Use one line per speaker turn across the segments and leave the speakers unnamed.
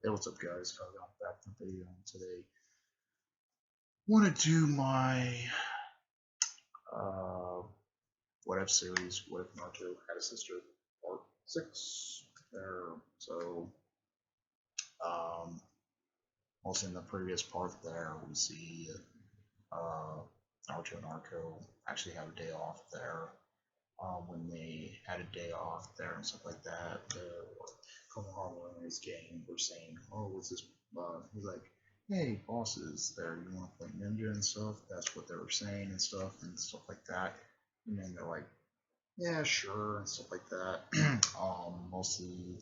Hey, what's up, guys? Got back from video today. Want to do my uh, What If series, What If Naruto Had a Sister, Part 6. There. So, um, also in the previous part there, we see uh, Naruto and Naruto actually have a day off there. When they had a day off there and stuff like that, Konohama and his gang were saying, "Oh, what's this?" He's like, "Hey, bosses, there, you want to play ninja and stuff?" That's what they were saying and stuff like that. And then they're like, "Yeah, sure," and stuff like that. Mostly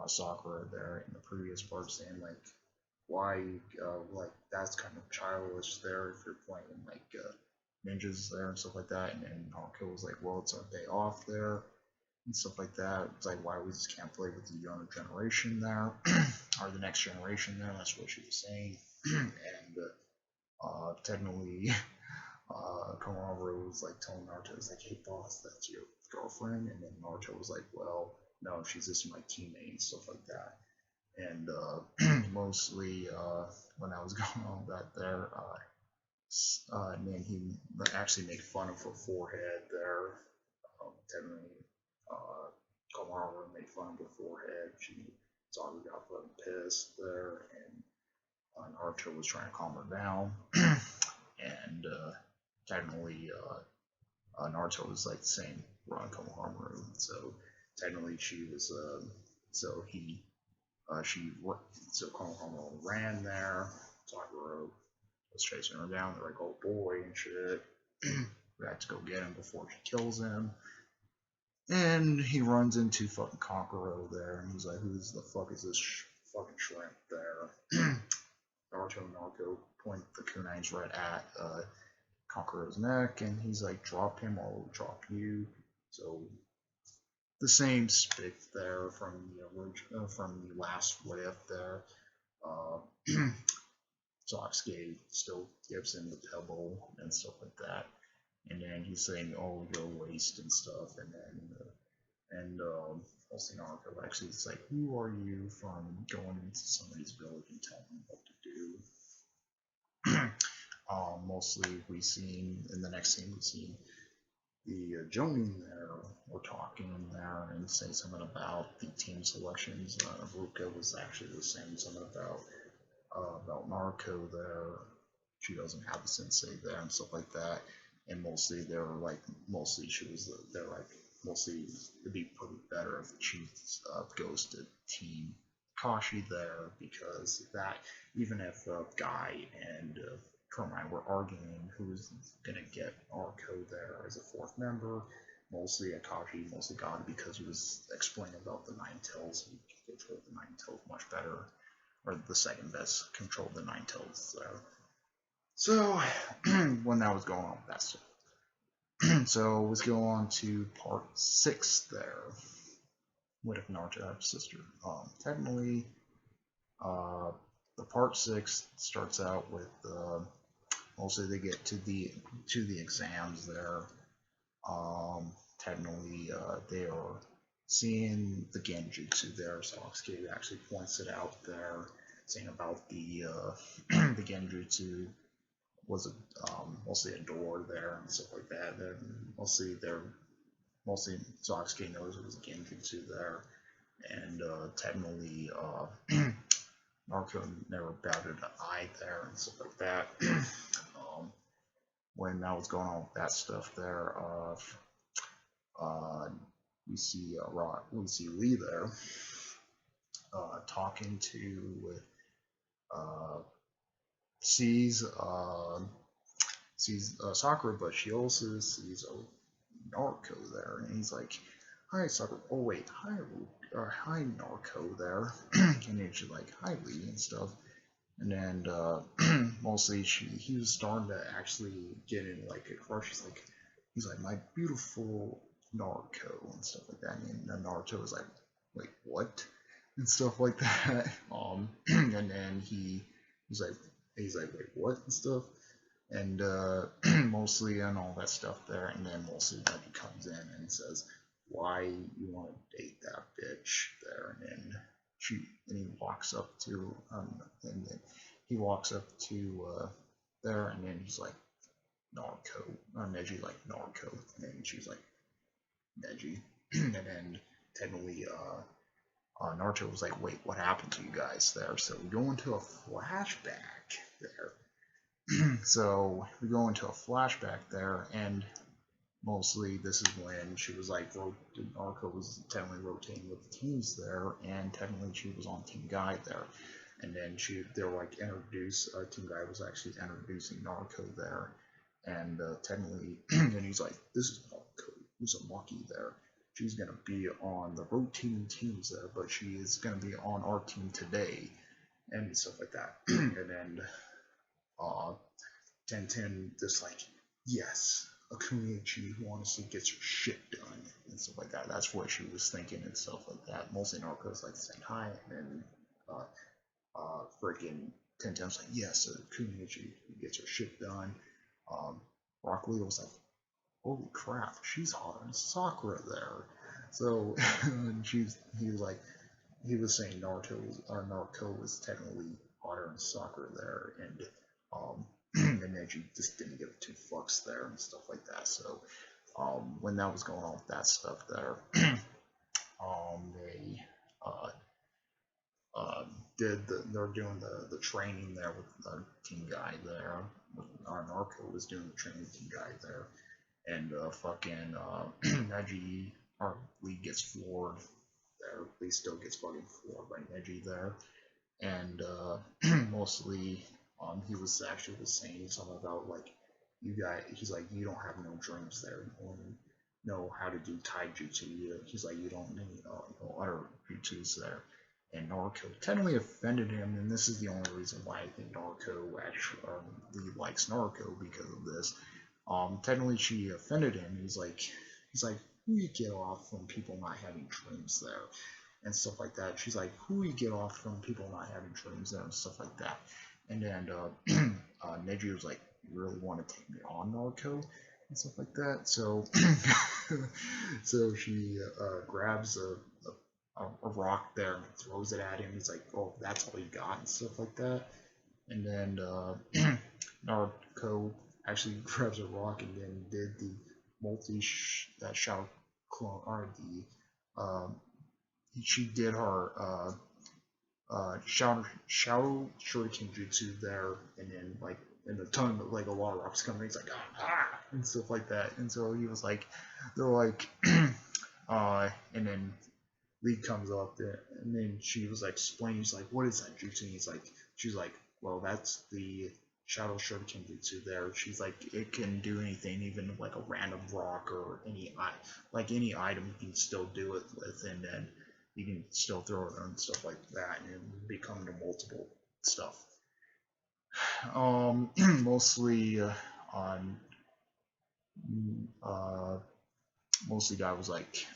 Sakura there in the previous part saying like, "Why, like that's kind of childish there if you're playing like ninjas there and stuff like that." And then Naruto was like, "Well, it's our day off there." And stuff like that. It's like why we just can't play with the younger generation there, or the next generation there. That's what she was saying. And technically, Konohamaru was like telling Naruto, was like, "Hey boss, that's your girlfriend," and then Naruto was like, "Well, no, she's just my teammate," and stuff like that. And mostly when I was going on that there, and then he actually made fun of her forehead there. Technically, uh, Kamara made fun of her forehead. She Saga got fucking pissed there, and Naruto was trying to calm her down. And technically, Naruto was like saying run Konohamaru. So technically, she was so he she so Konohamaru ran there. Sakura was chasing her down. They're like, "Oh boy," and shit. We have to go get him before she kills him. And he runs into fucking Kokoro there, and he's like, "Who's the fuck is this fucking shrimp there?" Naruto and Naruto point the kunais right at Kokoro's neck, and he's like, "Drop him, or I'll drop you." So the same spick there from the from the last wave there. Uh, Sasuke still gives him the pebble and stuff like that, and then he's saying, "Oh, you're a waste" and stuff, and then and also Naruto actually is like, "Who are you from going into somebody's village and telling them what to do?" Mostly we seen in the next scene we see the Jonin there were talking there and saying something about the team selections. Ruka was actually saying something about Naruto there. She doesn't have a sensei there and stuff like that. And mostly they're like, mostly she was, they're like, mostly it'd be probably better if she goes to Team Kashi there because that, even if Guy and Kermine were arguing who's gonna get Arco there as a fourth member, mostly Akashi mostly got it because he was explaining about the Nine Tails. He controlled the Nine Tails much better, or the second best controlled the Nine Tails there. So when that was going on, that's it. So let's go on to part 6 there. What if Naruto had a sister? Technically, uh, the part 6 starts out with mostly they get to the exams there. Technically, they are seeing the genjutsu there. So Sasuke actually points it out there, saying about the the genjutsu was mostly a door there and stuff like that. Then mostly Sasuke knows it was a genjutsu there, and technically Naruto never batted an eye there and stuff like that. When that was going on with that stuff there, uh, we see Lee there talking to uh, sees Sakura, but she also sees Naruto there, and he's like, "Hi, Sakura." Oh wait, hi Naruto there, and then she's like, "Hi, Lee," and stuff. And then mostly he was starting to actually get in like a crush. He's like, "My beautiful Naruto," and stuff like that. And then Naruto was like, "Wait, what?" and stuff like that. And then he's like, "Wait, what?" and stuff. And mostly and all that stuff there. And then mostly then he comes in and says, "Why you want to date that bitch there?" And then she and he walks up to and then he walks up to there, and then he's like Naruto, Neji like Naruto, and then she's like Neji, and then technically Naruto was like, wait, what happened to you guys there? So we go into a flashback there. So we go into a flashback there, and mostly this is when she was like, Naruto was technically rotating with the teams there, and technically she was on Team Guy there. And then they were like introduced, Team Guy was actually introducing Naruto there. And technically, and he's like, this is Naruto, Uzumaki there. She's going to be on the rotating teams there, but she is going to be on our team today, and stuff like that. And then 1010 just like, yes, a community who honestly gets her shit done and stuff like that. That's what she was thinking and stuff like that. Mostly Narco's like saying hi, and freaking 1010's like, yes, a community who gets her shit done. Rock Lee was like, holy crap, she's hotter than Sakura there. So he was saying Naruto was technically hotter than Sakura there, and and then she just didn't give two fucks there and stuff like that. So when that was going on with that stuff there, they they're doing the training there with the team guy there. Our Narco was doing the training team guy there, and fucking Neji, our lead gets floored there. Lee still gets fucking floored by Neji there, and mostly he was actually saying something about like, you guys, he's like, you don't have no dreams there, you only know how to do taijutsu. He's like, you don't need other jutsus there. And Naruto technically offended him, and this is the only reason why I think Naruto actually likes Naruto, because of this. Technically she offended him. He's like, who you get off from people not having dreams there, and stuff like that. She's like, who you get off from people not having dreams there, and stuff like that. And then Neji was like, you really want to take me on, Naruto, and stuff like that. So so she grabs a rock there and throws it at him. He's like, oh, that's all you got, and stuff like that. And then Naruto actually grabs a rock and then did the that shadow clone, or the she did her shadow shuriken jutsu there, and then like in a ton of like a lot of rocks coming, he's like and stuff like that. And so he was like, they're like and then Lee comes up there, and then she was like explaining, she's like, what is that jutsu? And she's like, well, that's the shadow shuriken jutsu there. She's like, it can do anything, even like a random rock or any item you can still do it with, and then you can still throw it and stuff like that, and become the multiple stuff. Mostly on mostly guy was like,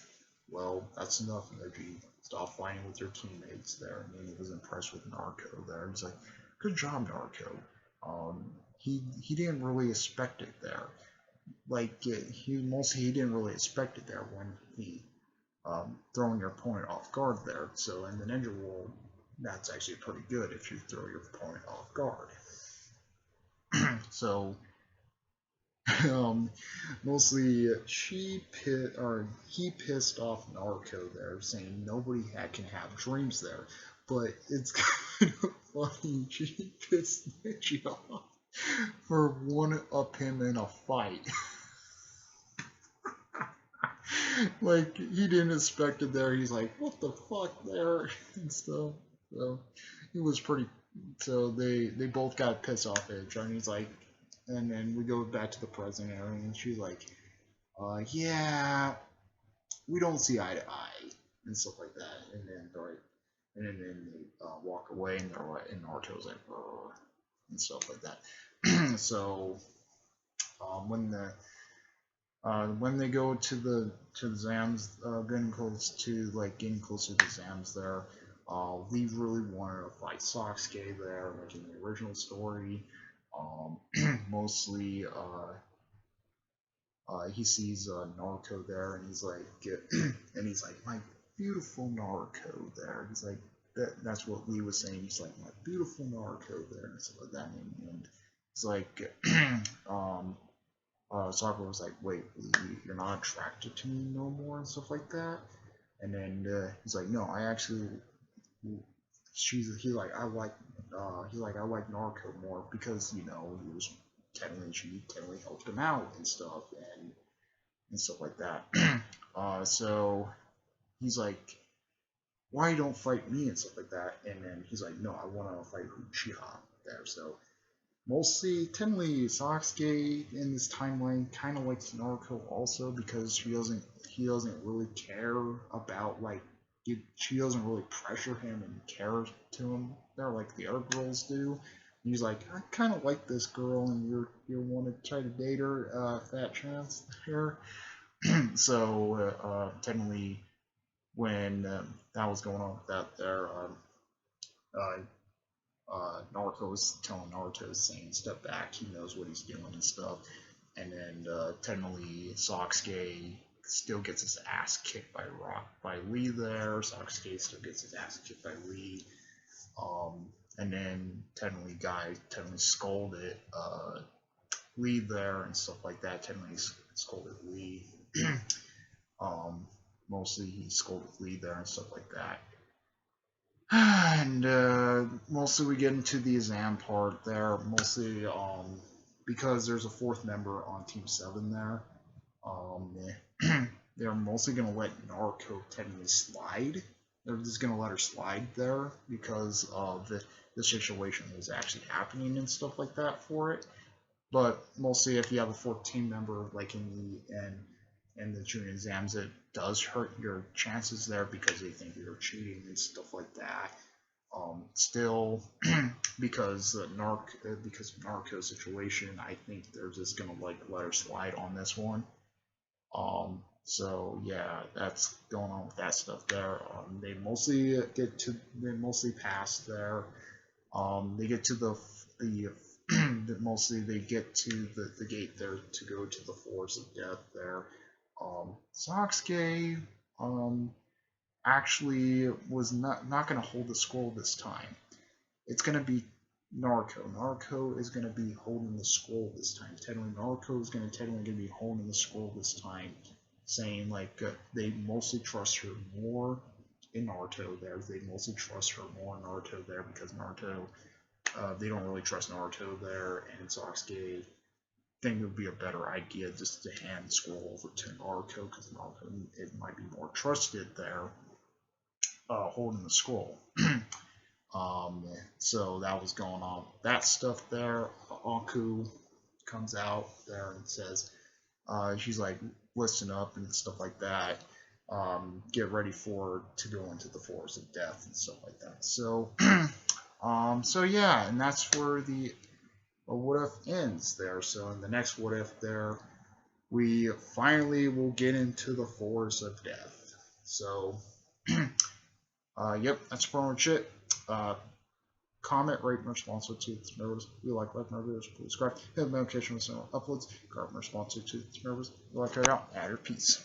well, that's enough, Energy. Stop fighting with your teammates there. And he was impressed with Narco there. He's like, good job, Narco. He didn't really expect it there. Like he didn't really expect it there when he throwing your opponent off guard there. So in the ninja world, that's actually pretty good if you throw your opponent off guard. So mostly he pissed off Naruto there, saying nobody can have dreams there. But it's kind of funny. She pissed Neji off for one up him in a fight. Like, he didn't expect it there. He's like, what the fuck there and stuff. So it was pretty. So they both got pissed off at each other. And he's like, and then we go back to the present era, and she's like, yeah, we don't see eye to eye and stuff like that. And then they walk away, and they're like, and Naruto's like, and stuff like that. So when they go to the Zams, getting close to the Zams there, Lee really wanted to fight Sasuke there, like in the original story. Mostly, he sees Naruto there, and he's like, my beautiful Naruto there. He's like, that's what Lee was saying. He's like, my beautiful Naruto there and stuff like that. And it's like, Sakura was like, wait, Lee, you're not attracted to me no more and stuff like that. And then he's like, no, I actually, I like Naruto more because he was she technically helped him out and stuff like that. So he's like, why you don't fight me and stuff like that? And then he's like, no, I want to fight Uchiha there. So mostly, technically, Sasuke in this timeline kind of likes Naruto also because he doesn't really care about she doesn't really pressure him and care to him there like the other girls do. And he's like, I kind of like this girl, and you want to try to date her, fat chance here. So technically, when that was going on with that there, uh, Naruto was telling Naruto, saying, step back, he knows what he's doing and stuff. And then technically Sasuke still gets his ass kicked by Lee there. Sasuke still gets his ass kicked by Lee. And then technically scolded Lee there and stuff like that. Technically scolded Lee. Mostly he scolded Lee there and stuff like that. And mostly we get into the exam part there. Mostly because there's a fourth member on Team 7 there. They're mostly going to let Naruto technically slide. They're just going to let her slide there because of the situation that was actually happening and stuff like that for it. But mostly if you have a fourth team member like in the junior exams, it does hurt your chances there because they think you're cheating and stuff like that. Still, because Narco's situation, I think they're just gonna let her slide on this one. So yeah, that's going on with that stuff there. They mostly pass there. They get to the mostly they get to the gate there to go to the Forest of Death there. Sasuke actually was not going to hold the scroll this time. It's going to be Naruto. Naruto is going to be holding the scroll this time. Naruto is going to be holding the scroll this time, saying they mostly trust her more in Naruto there. They mostly trust her more in Naruto there because Naruto, they don't really trust Naruto there, and Sasuke think it would be a better idea just to hand the scroll over to Naruto because Naruto it might be more trusted there, holding the scroll. So that was going on. That stuff there. Aku comes out there and says, she's like, listen up and stuff like that. Get ready to go into the Forest of Death and stuff like that. So, so yeah, and that's where the what if ends there. So in the next what if there, we finally will get into the Forest of Death. So, yep, that's pretty much it. Comment, rate, and response to this members. If you like my videos, please subscribe. Hit the notification when uploads. Comment, response to this members. If you like it out, add your piece.